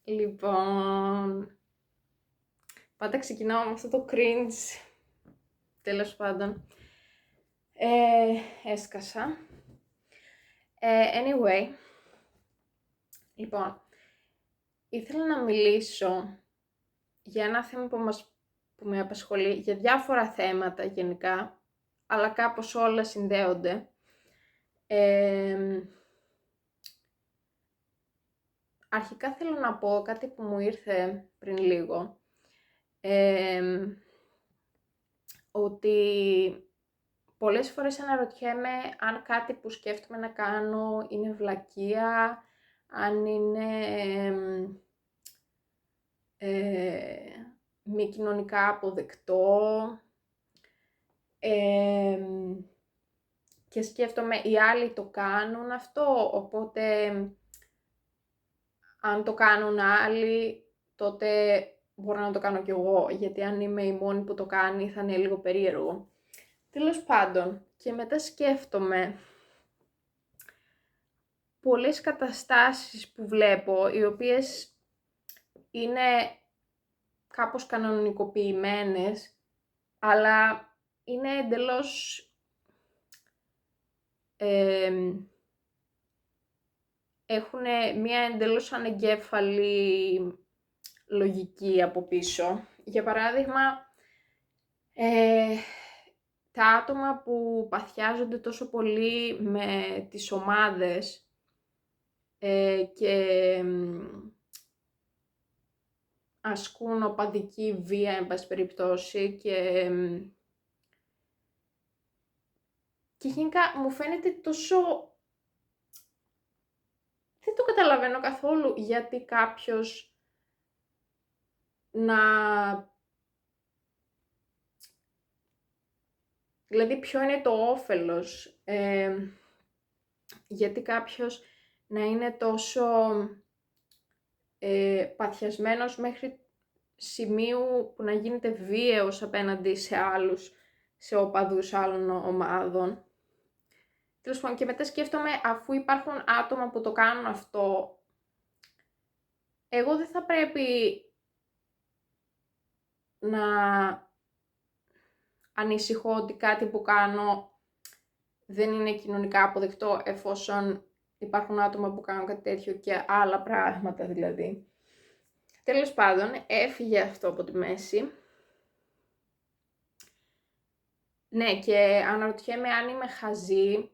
Λοιπόν, πάντα ξεκινάω με αυτό το cringe. Τέλος πάντων. Έσκασα. Anyway, λοιπόν, ήθελα να μιλήσω για ένα θέμα που με απασχολεί, για διάφορα θέματα γενικά, αλλά κάπως όλα συνδέονται. Αρχικά θέλω να πω κάτι που μου ήρθε πριν λίγο. Ότι πολλές φορές αναρωτιέμαι αν κάτι που σκέφτομαι να κάνω είναι βλακεία, αν είναι μη κοινωνικά αποδεκτό, και σκέφτομαι οι άλλοι το κάνουν αυτό, οπότε αν το κάνουν άλλοι, τότε μπορώ να το κάνω κι εγώ, γιατί αν είμαι η μόνη που το κάνει θα είναι λίγο περίεργο. Τέλος πάντων, και μετά σκέφτομαι πολλές καταστάσεις που βλέπω, οι οποίες είναι κάπως κανονικοποιημένες, αλλά είναι εντελώς έχουν μια εντελώς ανεγκέφαλη λογική από πίσω. Για παράδειγμα, τα άτομα που παθιάζονται τόσο πολύ με τις ομάδες και ασκούν οπαδική βία, εν πάση περιπτώσει, και γενικά μου φαίνεται τόσο... Δεν το καταλαβαίνω καθόλου γιατί κάποιος να... Δηλαδή, ποιο είναι το όφελος, γιατί κάποιος να είναι τόσο παθιασμένος μέχρι σημείου που να γίνεται βίαιος απέναντι σε άλλους, σε οπαδούς άλλων ομάδων. Τέλος πάντων, και μετά σκέφτομαι, αφού υπάρχουν άτομα που το κάνουν αυτό, εγώ δεν θα πρέπει να ανησυχώ ότι κάτι που κάνω δεν είναι κοινωνικά αποδεκτό, εφόσον υπάρχουν άτομα που κάνουν κάτι τέτοιο και άλλα πράγματα δηλαδή. Τέλος πάντων, έφυγε αυτό από τη μέση. Ναι, και αναρωτιέμαι αν είμαι χαζή.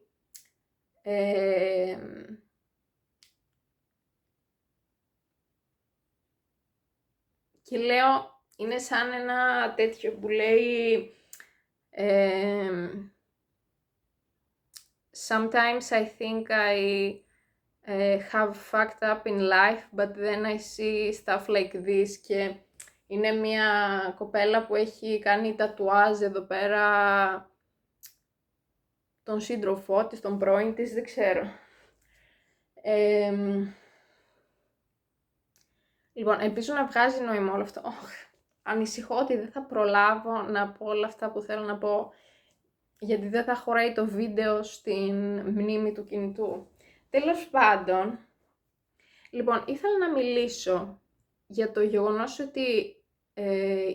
Και λέω, είναι σαν ένα τέτοιο που λέει Sometimes I think I have fucked up in life, but then I see stuff like this. Και είναι μια κοπέλα που έχει κάνει τατουάζ εδώ πέρα τον σύντροφό της, τον πρώην της, δεν ξέρω. Λοιπόν, ελπίζω να βγάζει νόημα όλο αυτό. Ανησυχώ ότι δεν θα προλάβω να πω όλα αυτά που θέλω να πω, γιατί δεν θα χωράει το βίντεο στην μνήμη του κινητού. Τέλος πάντων, λοιπόν, ήθελα να μιλήσω για το γεγονός ότι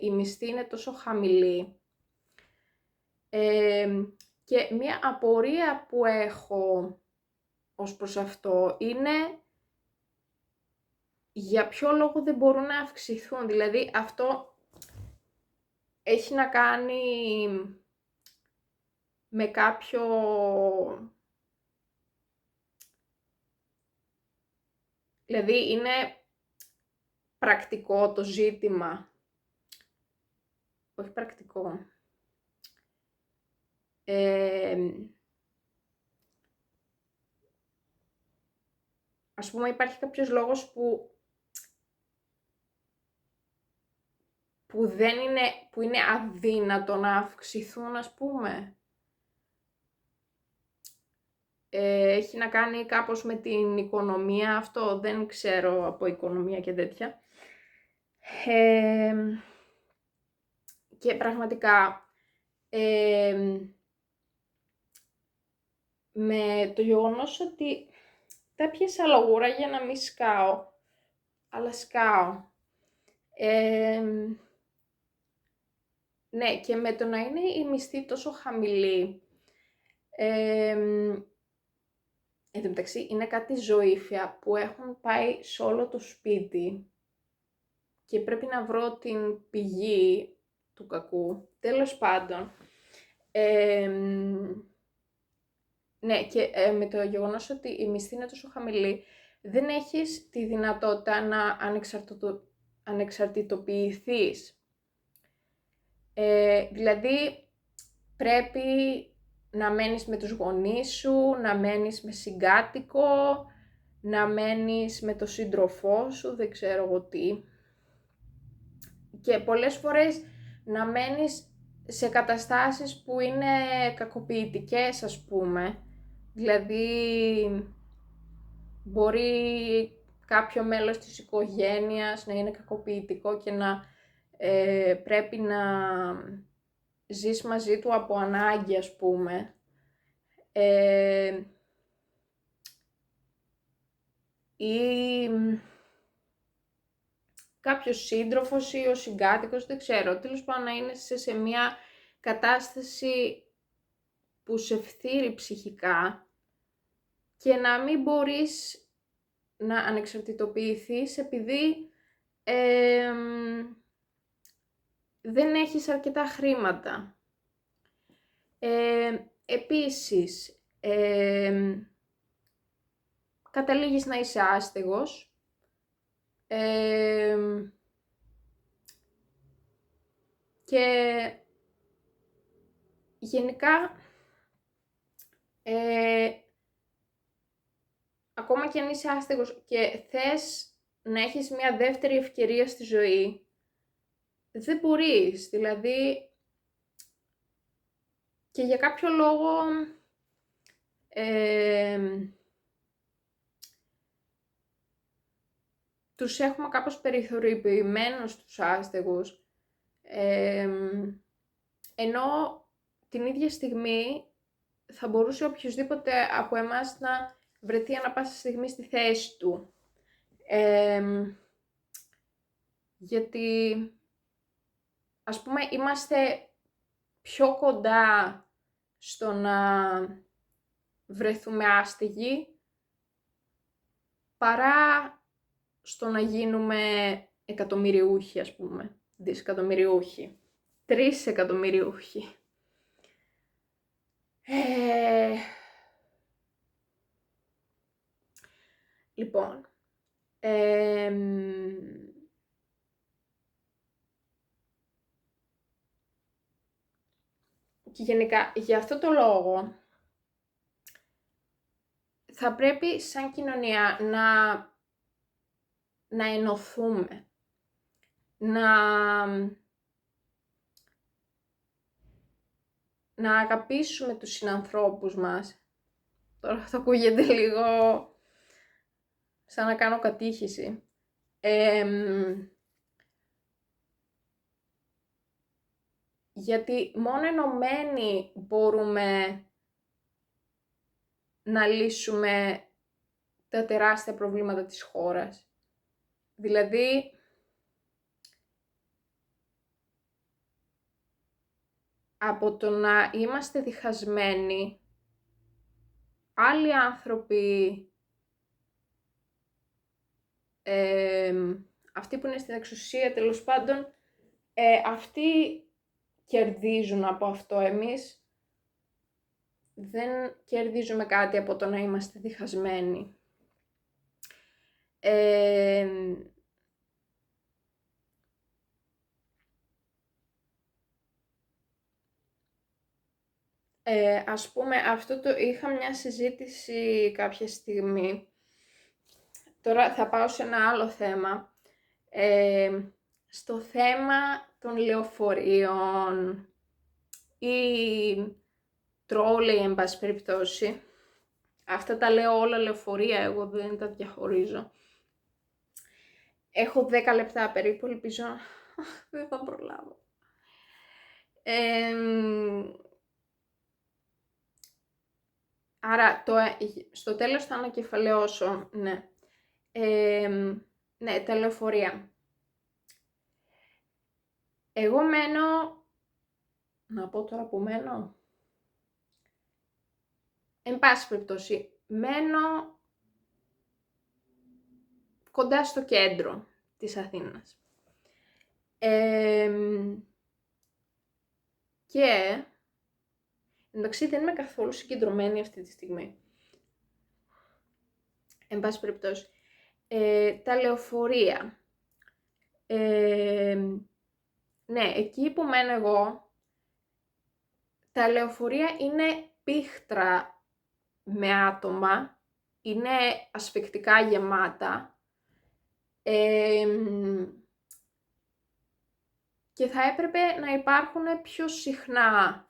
η μισθή είναι τόσο χαμηλή, και μία απορία που έχω ως προς αυτό είναι για ποιο λόγο δεν μπορούν να αυξηθούν. Δηλαδή, αυτό έχει να κάνει με κάποιο... Δηλαδή, είναι πρακτικό το ζήτημα. Όχι πρακτικό. Ας πούμε, υπάρχει κάποιος λόγος που είναι αδύνατο να αυξηθούν, ας πούμε. Έχει να κάνει κάπως με την οικονομία αυτό, δεν ξέρω από οικονομία και τέτοια. Και πραγματικά, με το γεγονός ότι τα πιάσα λογούρα για να μην σκάω, αλλά σκάω. Ναι, και με το να είναι η μισθή τόσο χαμηλή, εν τω μεταξύ είναι κάτι ζωήφια που έχουν πάει σε όλο το σπίτι και πρέπει να βρω την πηγή του κακού. Τέλος πάντων, ναι, και με το γεγονός ότι η μισθή είναι τόσο χαμηλή, δεν έχεις τη δυνατότητα να ανεξαρτητοποιηθείς. Δηλαδή, πρέπει να μένεις με τους γονείς σου, να μένεις με συγκάτοικο, να μένεις με το σύντροφό σου, δεν ξέρω εγώ τι. Και πολλές φορές να μένεις σε καταστάσεις που είναι κακοποιητικές, ας πούμε. Δηλαδή, μπορεί κάποιο μέλος της οικογένειας να είναι κακοποιητικό και να πρέπει να ζεις μαζί του από ανάγκη, ας πούμε. Ή κάποιος σύντροφος ή ο συγκάτοικος, δεν ξέρω, τέλος πάντων να είναι σε μια κατάσταση που σε φθείρει ψυχικά και να μην μπορείς να ανεξαρτητοποιηθείς επειδή δεν έχεις αρκετά χρήματα. Επίσης, καταλήγεις να είσαι άστεγος, και γενικά, ακόμα και αν είσαι άστεγος και θες να έχεις μια δεύτερη ευκαιρία στη ζωή, δεν μπορείς, δηλαδή, και για κάποιο λόγο τους έχουμε κάπως περιθωριοποιημένους τους άστεγους, ενώ την ίδια στιγμή θα μπορούσε οποιοσδήποτε από εμάς να βρεθεί ανά πάσα στιγμή στη θέση του. Γιατί, ας πούμε, είμαστε πιο κοντά στο να βρεθούμε άστεγοι παρά στο να γίνουμε εκατομμυριούχοι, ας πούμε, δισεκατομμυριούχοι, 3 εκατομμυριούχοι. Λοιπόν, και γενικά, για αυτό το λόγο, θα πρέπει σαν κοινωνία να ενωθούμε, να αγαπήσουμε τους συνανθρώπους μας. Τώρα αυτό ακούγεται λίγο σαν να κάνω κατήχηση. Γιατί μόνο ενωμένοι μπορούμε να λύσουμε τα τεράστια προβλήματα της χώρας. Δηλαδή, από το να είμαστε διχασμένοι, άλλοι άνθρωποι, αυτοί που είναι στην εξουσία, τέλος πάντων, αυτοί κερδίζουν από αυτό. Εμείς δεν κερδίζουμε κάτι από το να είμαστε διχασμένοι. Ας πούμε, αυτό το είχα μια συζήτηση κάποια στιγμή. Τώρα θα πάω σε ένα άλλο θέμα. Στο θέμα των λεωφορείων ή τρόλεϊ, εν πάση περιπτώσει. Αυτά τα λέω όλα λεωφορεία, εγώ δεν τα διαχωρίζω. Έχω 10 λεπτά περίπου, ελπίζω δεν θα προλάβω. Άρα, στο τέλος θα ανακεφαλαιώσω, ναι. Ναι, τα λεωφορεία. Εγώ μένω... Να πω τώρα που μένω. Εν πάση περιπτώσει, μένω κοντά στο κέντρο της Αθήνας. Και εντάξει δεν είμαι καθόλου συγκεντρωμένη αυτή τη στιγμή. Εν πάση περιπτώσει, τα λεωφορεία. Ναι, εκεί που μένω εγώ, τα λεωφορεία είναι πίχτρα με άτομα, είναι ασφυκτικά γεμάτα και θα έπρεπε να υπάρχουν πιο συχνά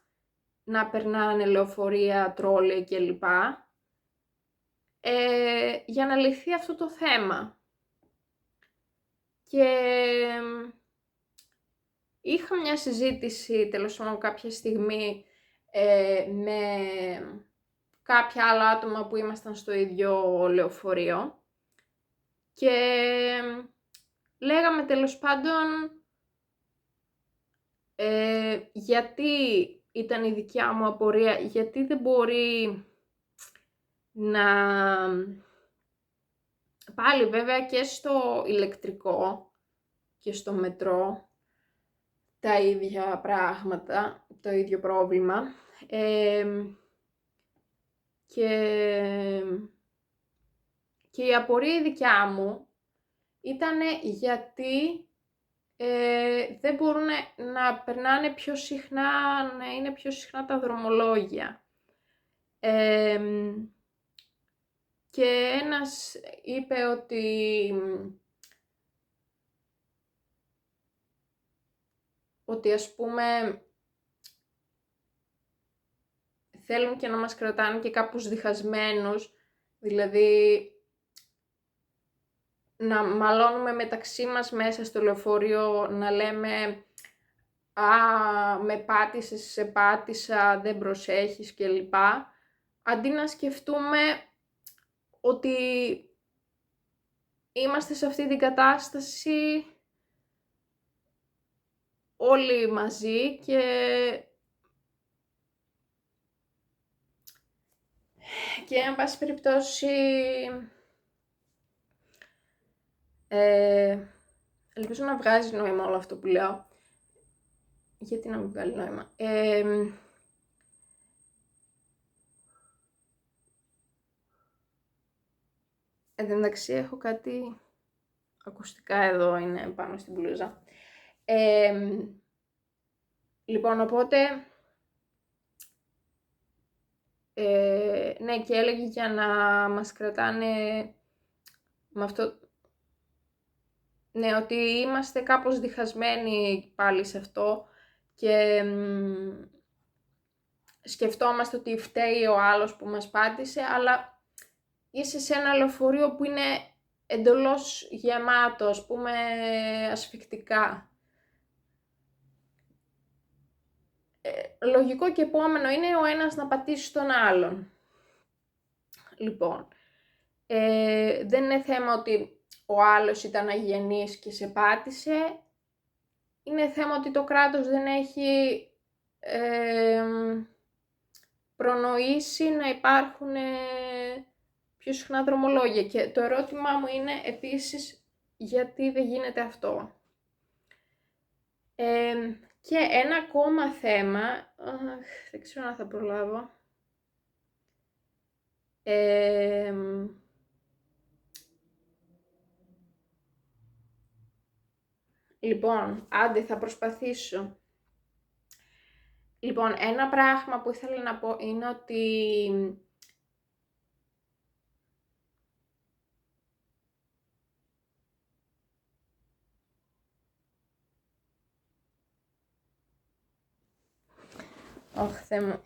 να περνάνε λεωφορεία, τρόλεϊ κλπ. Για να λυθεί αυτό το θέμα. Και είχα μια συζήτηση τέλος πάντων κάποια στιγμή με κάποια άλλα άτομα που ήμασταν στο ίδιο λεωφορείο και λέγαμε τέλος πάντων γιατί ήταν η δικιά μου απορία, γιατί δεν μπορεί να... Πάλι βέβαια και στο ηλεκτρικό και στο μετρό τα ίδια πράγματα, το ίδιο πρόβλημα. Και η απορία η δικιά μου ήταν γιατί δεν μπορούν να περνάνε πιο συχνά, να είναι πιο συχνά τα δρομολόγια. Και ένας είπε ότι ας πούμε θέλουν και να μας κρατάνε και κάπως διχασμένους, δηλαδή να μαλώνουμε μεταξύ μας μέσα στο λεωφορείο, να λέμε «Α, με πάτησες, σε πάτησα, δεν προσέχεις» κλπ. Αντί να σκεφτούμε ότι είμαστε σε αυτή την κατάσταση όλοι μαζί και εν πάση περιπτώσει ελπίζω να βγάζει νόημα όλο αυτό που λέω. Γιατί να μην βγάλει νόημα. Εν τω μεταξύ έχω κάτι ακουστικά εδώ, είναι πάνω στην μπλούζα. Λοιπόν, οπότε ναι, και έλεγε για να μας κρατάνε με αυτό, ναι, ότι είμαστε κάπως διχασμένοι πάλι σε αυτό και σκεφτόμαστε ότι φταίει ο άλλος που μας πάτησε, αλλά είσαι σε ένα λεωφορείο που είναι εντελώς γεμάτο, ας πούμε, ασφυκτικά. Λογικό και επόμενο είναι ο ένας να πατήσει τον άλλον. Λοιπόν, δεν είναι θέμα ότι ο άλλος ήταν αγενής και σε πάτησε, είναι θέμα ότι το κράτος δεν έχει προνοήσει να υπάρχουν πιο συχνά δρομολόγια. Και το ερώτημά μου είναι επίσης γιατί δεν γίνεται αυτό. Και ένα ακόμα θέμα, δεν ξέρω αν θα προλάβω. Λοιπόν, άντε θα προσπαθήσω. Λοιπόν, ένα πράγμα που ήθελα να πω είναι ότι ωχ, Θεέ μου.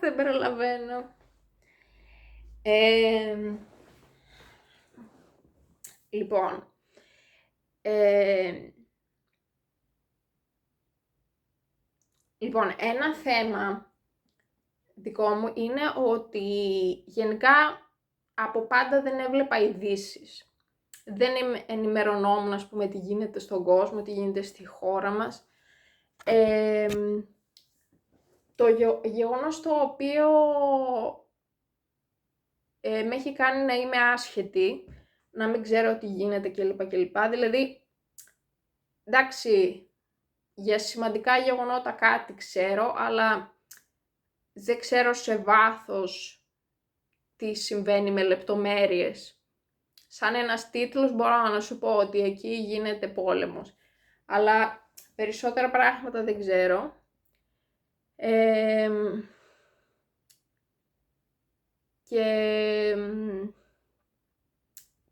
Δεν προλαβαίνω. Λοιπόν, ένα θέμα δικό μου είναι ότι γενικά από πάντα δεν έβλεπα ειδήσεις. Δεν ενημερωνόμουν, ας πούμε, τι γίνεται στον κόσμο, τι γίνεται στη χώρα μας. Το γεγονός το οποίο με έχει κάνει να είμαι άσχετη, να μην ξέρω τι γίνεται κλπ. Δηλαδή, εντάξει, για σημαντικά γεγονότα κάτι ξέρω, αλλά δεν ξέρω σε βάθος τι συμβαίνει με λεπτομέρειες. Σαν ένας τίτλος μπορώ να σου πω ότι εκεί γίνεται πόλεμος, αλλά περισσότερα πράγματα δεν ξέρω.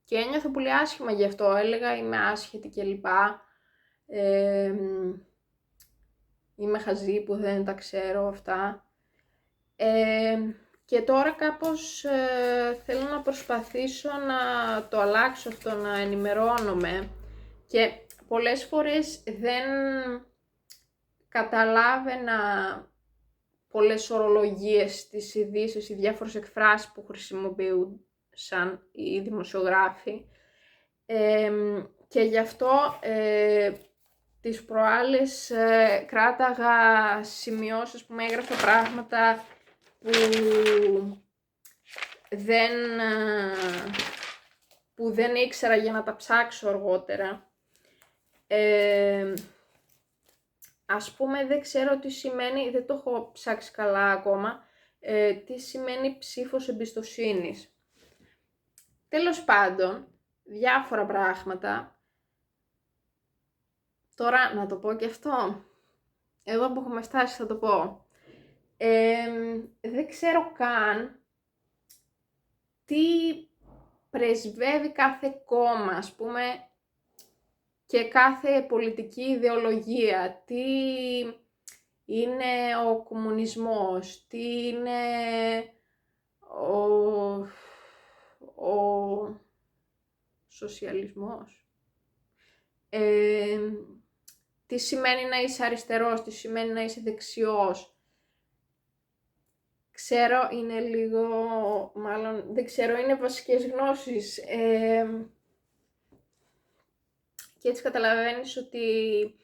Και ένιωθω πολύ άσχημα γι' αυτό, έλεγα είμαι άσχετη κλπ. Είμαι χαζή που δεν τα ξέρω αυτά. Και τώρα κάπως θέλω να προσπαθήσω να το αλλάξω αυτό, να ενημερώνομαι. Και πολλές φορές δεν καταλάβαινα πολλές ορολογίες στις ειδήσεις, οι διάφορες εκφράσεις που χρησιμοποιούσαν οι δημοσιογράφοι. Και γι' αυτό τις προάλλες κράταγα σημειώσεις που με έγραφε πράγματα που δεν ήξερα για να τα ψάξω αργότερα. Ας πούμε δεν ξέρω τι σημαίνει, δεν το έχω ψάξει καλά ακόμα, τι σημαίνει ψήφος εμπιστοσύνης. Τέλος πάντων, διάφορα πράγματα. Τώρα να το πω και αυτό. Εδώ που έχουμε φτάσει θα το πω. Δεν ξέρω καν τι πρεσβεύει κάθε κόμμα, ας πούμε, και κάθε πολιτική ιδεολογία. Τι είναι ο κομμουνισμός, τι είναι ο σοσιαλισμός. Τι σημαίνει να είσαι αριστερός, τι σημαίνει να είσαι δεξιός. Ξέρω, είναι λίγο, μάλλον δεν ξέρω, είναι βασικές γνώσεις. Και έτσι καταλαβαίνεις ότι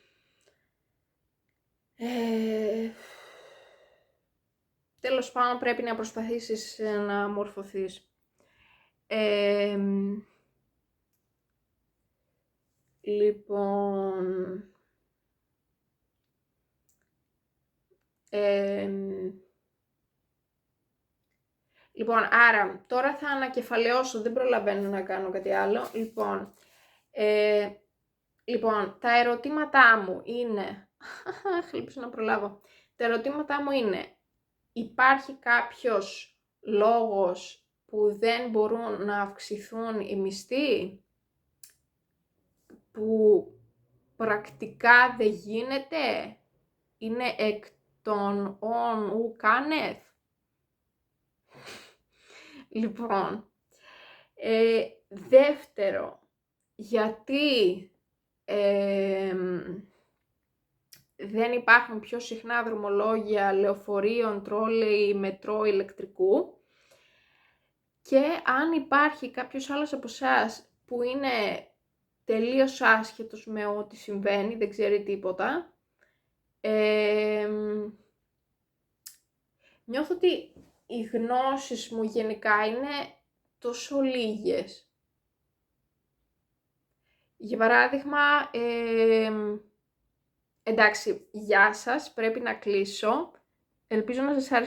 τέλος πάντων πρέπει να προσπαθήσεις να μορφωθείς. Λοιπόν, άρα τώρα θα ανακεφαλαιώσω, δεν προλαβαίνω να κάνω κάτι άλλο. Λοιπόν, τα ερωτήματά μου είναι, χλείψω να προλάβω, τα ερωτήματά μου είναι, υπάρχει κάποιος λόγος που δεν μπορούν να αυξηθούν οι μισθοί, που πρακτικά δεν γίνεται, είναι εκ των ον ου κάνευ. Λοιπόν, δεύτερο, γιατί δεν υπάρχουν πιο συχνά δρομολόγια λεωφορείων, τρόλεϊ, μετρό, ηλεκτρικού, και αν υπάρχει κάποιος άλλος από εσάς που είναι τελείως άσχετος με ό,τι συμβαίνει, δεν ξέρει τίποτα, νιώθω ότι οι γνώσεις μου γενικά είναι τόσο λίγες. Για παράδειγμα, εντάξει, γεια σας, πρέπει να κλείσω. Ελπίζω να σας άρεσε